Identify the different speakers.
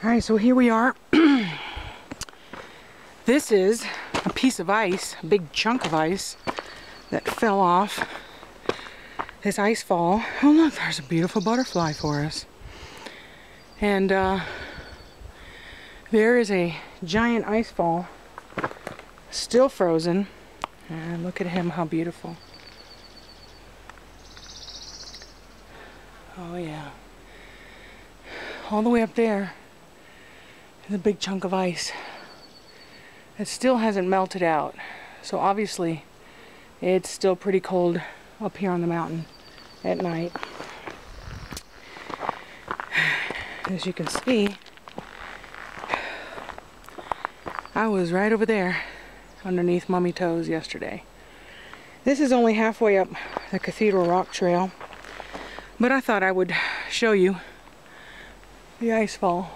Speaker 1: Alright, so here we are. This is a piece of ice, a big chunk of ice that fell off this ice fall. Oh look, there's a beautiful butterfly for us. And there is a giant ice fall, still frozen. And look at him, how beautiful. Oh yeah. All the way up there is a big chunk of ice. It still hasn't melted out. So obviously it's still pretty cold up here on the mountain at night. As you can see, I was right over there underneath Mummy Toes yesterday. This is only halfway up the Cathedral Rock Trail, but I thought I would show you the ice fall.